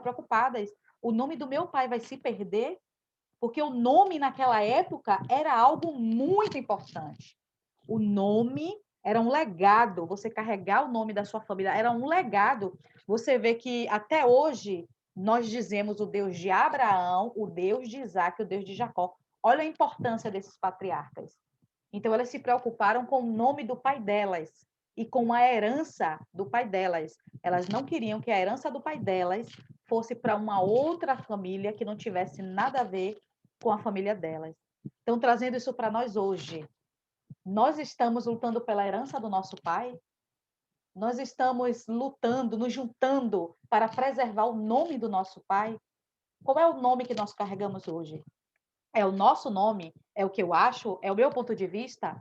preocupadas. O nome do meu pai vai se perder? Porque o nome naquela época era algo muito importante. O nome era um legado, você carregar o nome da sua família era um legado. Você vê que até hoje nós dizemos o Deus de Abraão, o Deus de Isaac, o Deus de Jacó. Olha a importância desses patriarcas. Então, elas se preocuparam com o nome do pai delas e com a herança do pai delas. Elas não queriam que a herança do pai delas fosse para uma outra família que não tivesse nada a ver com a família delas. Então, trazendo isso para nós hoje, nós estamos lutando pela herança do nosso pai? Nós estamos lutando, nos juntando para preservar o nome do nosso pai? Qual é o nome que nós carregamos hoje? É o nosso nome? É o que eu acho? É o meu ponto de vista?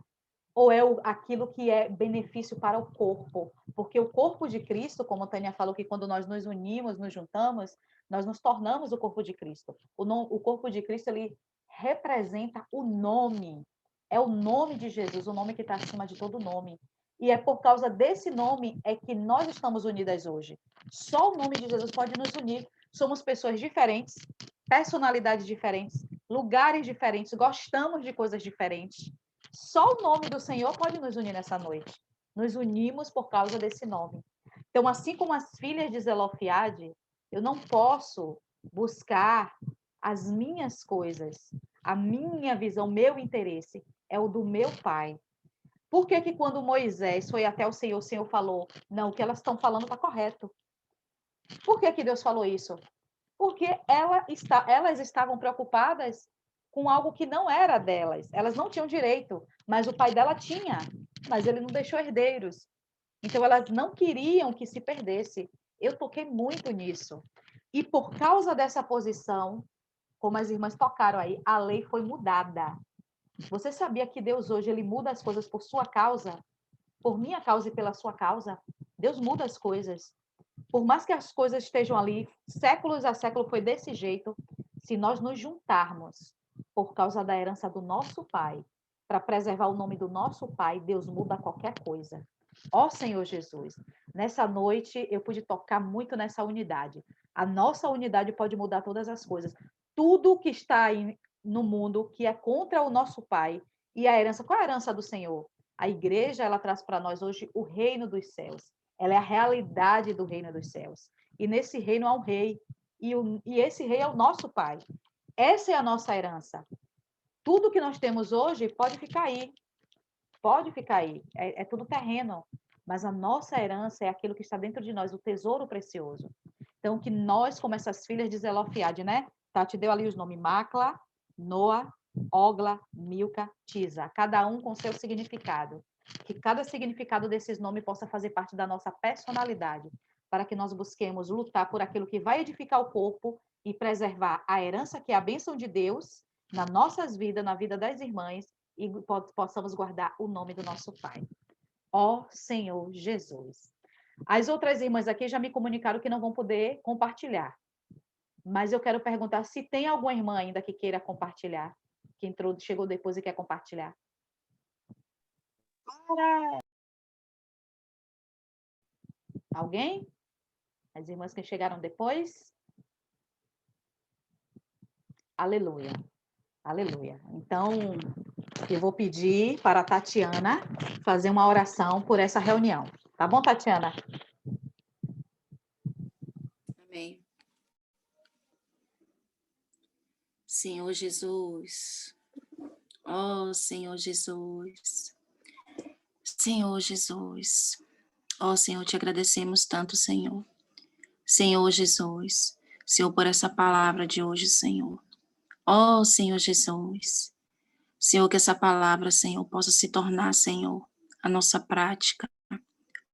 Ou é aquilo que é benefício para o corpo? Porque o corpo de Cristo, como a Tânia falou, que quando nós nos unimos, nos juntamos, nós nos tornamos o corpo de Cristo. O corpo de Cristo, ele representa o nome. É o nome de Jesus, o nome que está acima de todo nome. E é por causa desse nome é que nós estamos unidas hoje. Só o nome de Jesus pode nos unir. Somos pessoas diferentes, personalidades diferentes, lugares diferentes, gostamos de coisas diferentes. Só o nome do Senhor pode nos unir nessa noite. Nos unimos por causa desse nome. Então, assim como as filhas de Zelofiade, eu não posso buscar as minhas coisas, a minha visão, meu interesse é o do meu pai. Por que que quando Moisés foi até o Senhor falou, não, o que elas estão falando está correto? Por que que Deus falou isso? Porque elas estavam preocupadas com algo que não era delas. Elas não tinham direito, mas o pai dela tinha, mas ele não deixou herdeiros. Então, elas não queriam que se perdesse. Eu toquei muito nisso. E por causa dessa posição, como as irmãs tocaram aí, a lei foi mudada. Você sabia que Deus hoje ele muda as coisas por sua causa? Por minha causa e pela sua causa? Deus muda as coisas. Por mais que as coisas estejam ali, séculos a século foi desse jeito, se nós nos juntarmos por causa da herança do nosso pai, para preservar o nome do nosso pai, Deus muda qualquer coisa. Ó Senhor Jesus, nessa noite eu pude tocar muito nessa unidade. A nossa unidade pode mudar todas as coisas. Tudo que está aí no mundo que é contra o nosso pai e a herança, qual é a herança do Senhor? A igreja, ela traz para nós hoje o reino dos céus. Ela é a realidade do reino dos céus. E nesse reino há um rei. E esse rei é o nosso pai. Essa é a nossa herança. Tudo que nós temos hoje pode ficar aí. Pode ficar aí. É tudo terreno. Mas a nossa herança é aquilo que está dentro de nós, o tesouro precioso. Então, que nós, como essas filhas de Zelofiade, né? Tati deu ali os nomes Macla, Noa, Ogla, Milca, Tisa. Cada um com seu significado. Que cada significado desses nomes possa fazer parte da nossa personalidade, para que nós busquemos lutar por aquilo que vai edificar o corpo e preservar a herança que é a bênção de Deus nas nossas vidas, na vida das irmãs, e possamos guardar o nome do nosso Pai. Ó Senhor Jesus. As outras irmãs aqui já me comunicaram que não vão poder compartilhar, mas eu quero perguntar se tem alguma irmã ainda que queira compartilhar, que entrou, chegou depois e quer compartilhar. Alguém? As irmãs que chegaram depois? Aleluia. Aleluia. Então, eu vou pedir para a Tatiana fazer uma oração por essa reunião. Tá bom, Tatiana?
Amém. Senhor Jesus. Ó Senhor Jesus. Senhor Jesus. Ó Senhor, te agradecemos tanto, Senhor. Senhor Jesus. Senhor, por essa palavra de hoje, Senhor. Ó Senhor Jesus. Senhor, que essa palavra, Senhor, possa se tornar, Senhor, a nossa prática.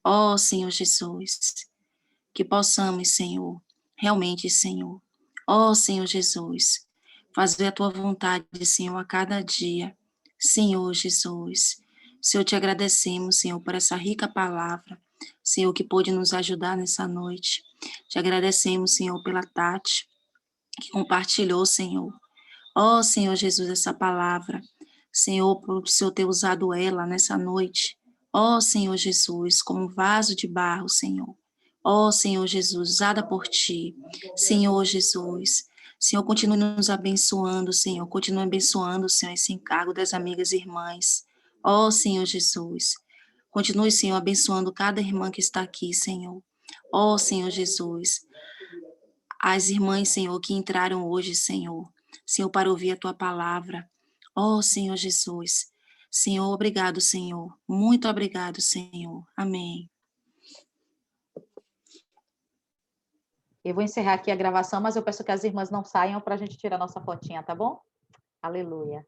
Ó Senhor Jesus. Que possamos, Senhor, realmente, Senhor. Ó Senhor Jesus, fazer a tua vontade, Senhor, a cada dia. Senhor Jesus, Senhor, te agradecemos, Senhor, por essa rica palavra, Senhor, que pôde nos ajudar nessa noite. Te agradecemos, Senhor, pela Tati, que compartilhou, Senhor. Ó Senhor Jesus, essa palavra, Senhor, por o Senhor ter usado ela nessa noite. Ó Senhor Jesus, como vaso de barro, Senhor. Ó Senhor Jesus, usada por Ti. Senhor Jesus, Senhor, continue nos abençoando, Senhor. Continue abençoando, Senhor, esse encargo das amigas e irmãs. Ó Senhor Jesus, continue, Senhor, abençoando cada irmã que está aqui, Senhor. Ó Senhor Jesus, as irmãs, Senhor, que entraram hoje, Senhor, para ouvir a Tua palavra. Ó Senhor Jesus, Senhor, obrigado, Senhor. Muito obrigado, Senhor. Amém.
Eu vou encerrar aqui a gravação, mas eu peço que as irmãs não saiam para a gente tirar nossa fotinha, tá bom? Aleluia.